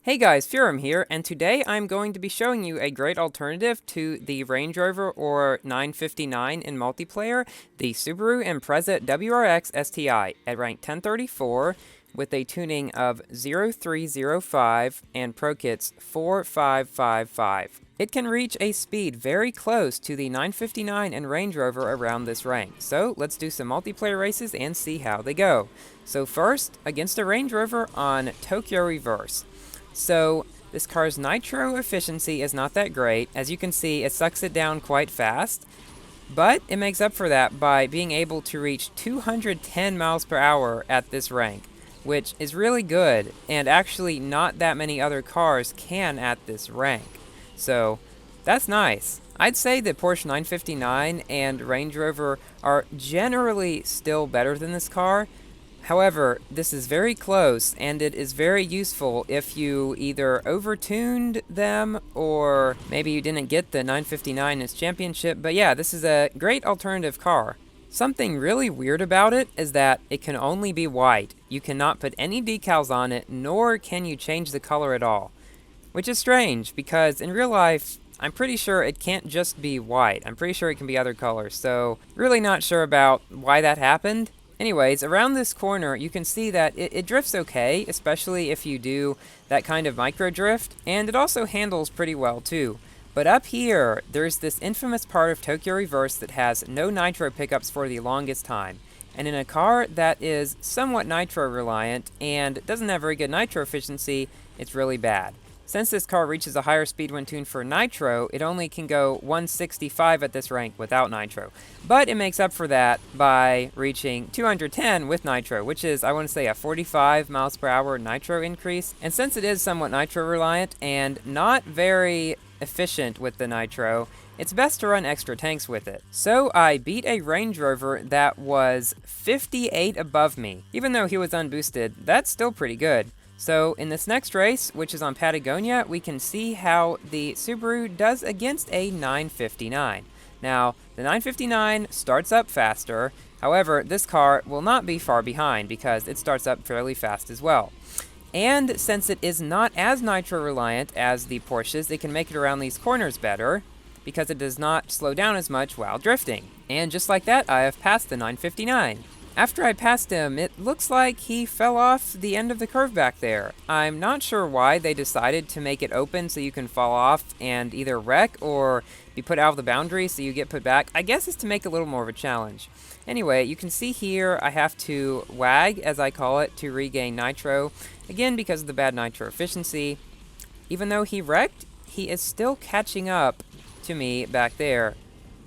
Hey guys, Furum here, and today I'm going to be showing you a great alternative to the Range Rover or 959 in multiplayer, the Subaru Impreza WRX STI at rank 1034 with a tuning of 0305 and Pro Kits 4555. It can reach a speed very close to the 959 and Range Rover around this rank, so let's do some multiplayer races and see how they go. So first, against a Range Rover on Tokyo Reverse. So this car's nitro efficiency is not that great. As you can see, it sucks it down quite fast, but it makes up for that by being able to reach 210 miles per hour at this rank, which is really good, and actually not that many other cars can at this rank. So that's nice. I'd say that Porsche 959 and Range Rover are generally still better than this car. However, this is very close, and it is very useful if you either overtuned them or maybe you didn't get the 959 in its championship. But yeah, this is a great alternative car. Something really weird about it is that it can only be white. You cannot put any decals on it, nor can you change the color at all. Which is strange, because in real life, I'm pretty sure it can't just be white. I'm pretty sure it can be other colors, so really not sure about why that happened. Anyways, around this corner, you can see that it drifts okay, especially if you do that kind of micro drift, and it also handles pretty well too. But up here, there's this infamous part of Tokyo Reverse that has no nitro pickups for the longest time. And in a car that is somewhat nitro reliant and doesn't have very good nitro efficiency, it's really bad. Since this car reaches a higher speed when tuned for nitro, it only can go 165 at this rank without nitro. But it makes up for that by reaching 210 with nitro, which is, I want to say, a 45 miles per hour nitro increase. And since it is somewhat nitro reliant and not very efficient with the nitro, it's best to run extra tanks with it. So I beat a Range Rover that was 58 above me. Even though he was unboosted, that's still pretty good. So in this next race, which is on Patagonia, we can see how the Subaru does against a 959. Now, the 959 starts up faster. However, this car will not be far behind because it starts up fairly fast as well. And since it is not as nitro reliant as the Porsches, it can make it around these corners better because it does not slow down as much while drifting. And just like that, I have passed the 959. After I passed him, it looks like he fell off the end of the curve back there. I'm not sure why they decided to make it open so you can fall off and either wreck or be put out of the boundary so you get put back. I guess it's to make it a little more of a challenge. Anyway, you can see here I have to wag, as I call it, to regain nitro. Again, because of the bad nitro efficiency. Even though he wrecked, he is still catching up to me back there.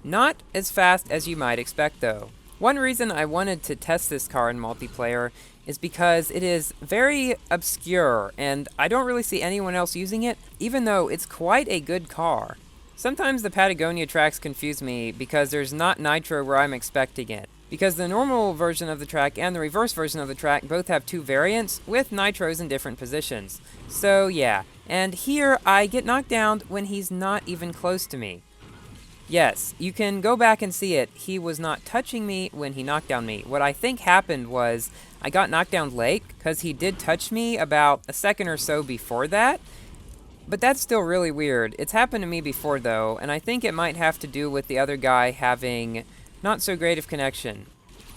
Not as fast as you might expect, though. One reason I wanted to test this car in multiplayer is because it is very obscure, and I don't really see anyone else using it, even though it's quite a good car. Sometimes the Patagonia tracks confuse me because there's not nitro where I'm expecting it. Because the normal version of the track and the reverse version of the track both have two variants with nitros in different positions. So yeah, and here I get knocked down when he's not even close to me. Yes, you can go back and see it. He was not touching me when he knocked down me. What I think happened was I got knocked down late because he did touch me about a second or so before that. But that's still really weird. It's happened to me before though, and I think it might have to do with the other guy having not so great of connection.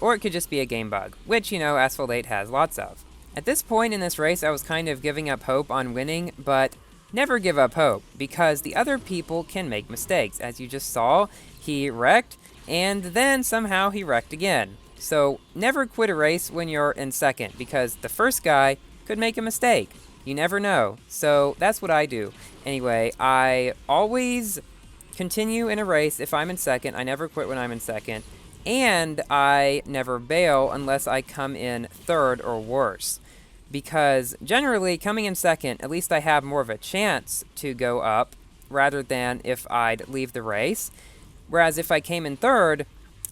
Or it could just be a game bug, which, you know, Asphalt 8 has lots of. At this point in this race, I was kind of giving up hope on winning, but never give up hope, because the other people can make mistakes. As you just saw, he wrecked, and then somehow he wrecked again. So never quit a race when you're in second, because the first guy could make a mistake. You never know. So that's what I do. Anyway, I always continue in a race if I'm in second. I never quit when I'm in second. And I never bail unless I come in third or worse. Because generally, coming in second, at least I have more of a chance to go up rather than if I'd leave the race. Whereas if I came in third,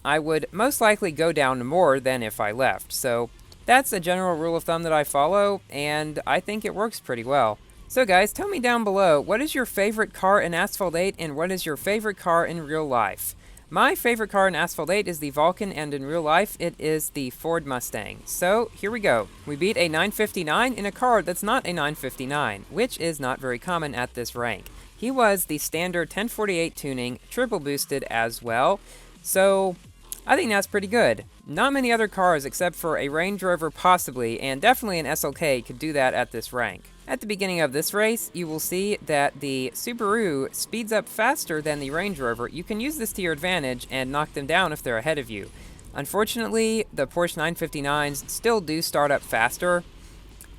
I would most likely go down more than if I left. So that's a general rule of thumb that I follow, and I think it works pretty well. So guys, tell me down below, what is your favorite car in Asphalt 8 and what is your favorite car in real life? My favorite car in Asphalt 8 is the Vulcan, and in real life, it is the Ford Mustang. So, here we go. We beat a 959 in a car that's not a 959, which is not very common at this rank. He was the standard 1048 tuning, triple boosted as well, so I think that's pretty good. Not many other cars except for a Range Rover possibly, and definitely an SLK could do that at this rank. At the beginning of this race, you will see that the Subaru speeds up faster than the Range Rover. You can use this to your advantage and knock them down if they're ahead of you. Unfortunately, the Porsche 959s still do start up faster,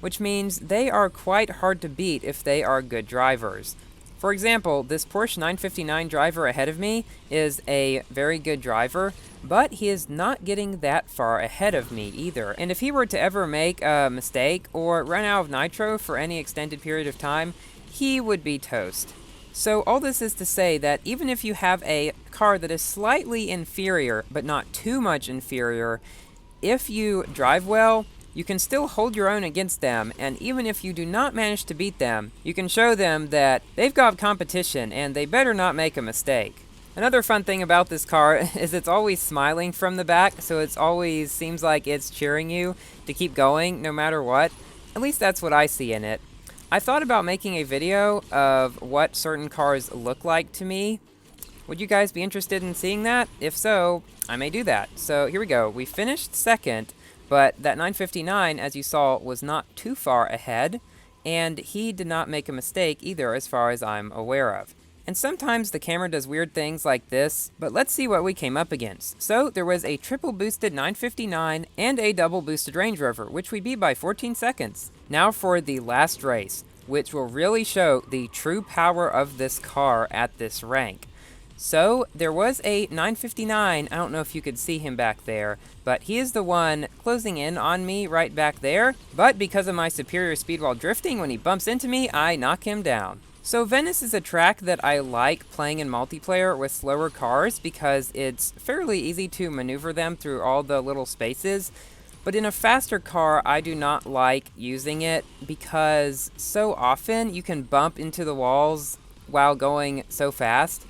which means they are quite hard to beat if they are good drivers. For example, this Porsche 959 driver ahead of me is a very good driver, but he is not getting that far ahead of me either. And if he were to ever make a mistake or run out of nitro for any extended period of time, he would be toast. So all this is to say that even if you have a car that is slightly inferior, but not too much inferior, if you drive well, you can still hold your own against them, and even if you do not manage to beat them, you can show them that they've got competition and they better not make a mistake. Another fun thing about this car is it's always smiling from the back, so it always seems like it's cheering you to keep going no matter what. At least that's what I see in it. I thought about making a video of what certain cars look like to me. Would you guys be interested in seeing that? If so, I may do that. So here we go. We finished second. But that 959, as you saw, was not too far ahead, and he did not make a mistake either as far as I'm aware of. And sometimes the camera does weird things like this, but let's see what we came up against. So there was a triple boosted 959 and a double boosted Range Rover, which we beat by 14 seconds. Now for the last race, which will really show the true power of this car at this rank. So, there was a 959, I don't know if you could see him back there, but he is the one closing in on me right back there, but because of my superior speed while drifting, when he bumps into me, I knock him down. So Venice is a track that I like playing in multiplayer with slower cars because it's fairly easy to maneuver them through all the little spaces, but in a faster car, I do not like using it because so often you can bump into the walls while going so fast.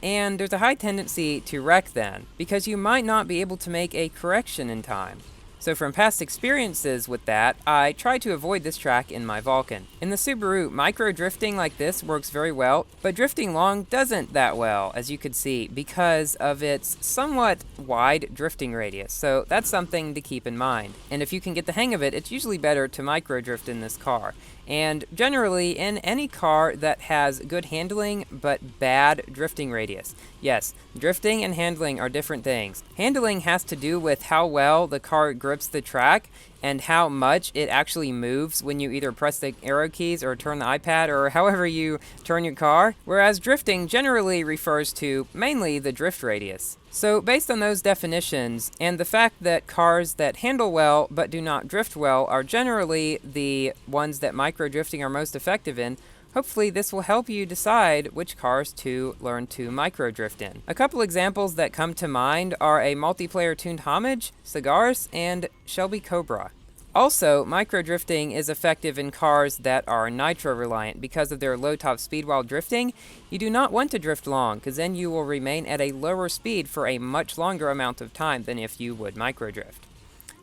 And there's a high tendency to wreck then, because you might not be able to make a correction in time. So from past experiences with that, I try to avoid this track in my Vulcan. In the Subaru, micro drifting like this works very well, but drifting long doesn't that well, as you could see, because of its somewhat wide drifting radius. So that's something to keep in mind. And if you can get the hang of it, it's usually better to micro drift in this car. And generally, in any car that has good handling but bad drifting radius. Yes, drifting and handling are different things. Handling has to do with how well the car grips the track and how much it actually moves when you either press the arrow keys or turn the iPad or however you turn your car, whereas drifting generally refers to mainly the drift radius. So based on those definitions, and the fact that cars that handle well but do not drift well are generally the ones that micro drifting are most effective in, hopefully this will help you decide which cars to learn to micro drift in. A couple examples that come to mind are a multiplayer tuned Homage, Cigars, and Shelby Cobra. Also, micro drifting is effective in cars that are nitro reliant because of their low top speed while drifting. You do not want to drift long because then you will remain at a lower speed for a much longer amount of time than if you would micro drift.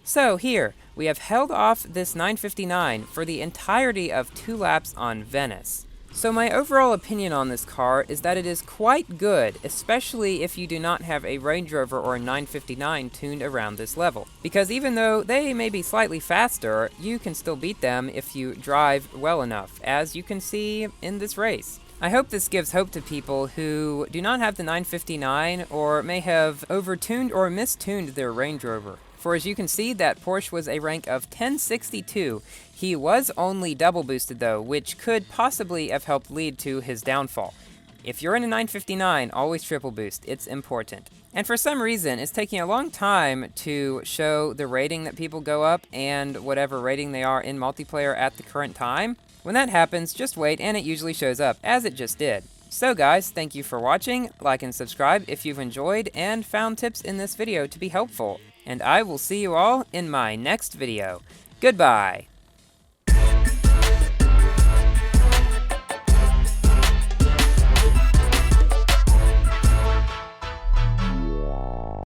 So here, we have held off this 959 for the entirety of 2 laps on Venice. So my overall opinion on this car is that it is quite good, especially if you do not have a Range Rover or a 959 tuned around this level. Because even though they may be slightly faster, you can still beat them if you drive well enough, as you can see in this race. I hope this gives hope to people who do not have the 959 or may have overtuned or mistuned their Range Rover. For as you can see, that Porsche was a rank of 1062. He was only double boosted though, which could possibly have helped lead to his downfall. If you're in a 959, always triple boost. It's important. And for some reason, it's taking a long time to show the rating that people go up and whatever rating they are in multiplayer at the current time. When that happens, just wait and it usually shows up, as it just did. So guys, thank you for watching. Like and subscribe if you've enjoyed and found tips in this video to be helpful. And I will see you all in my next video. Goodbye!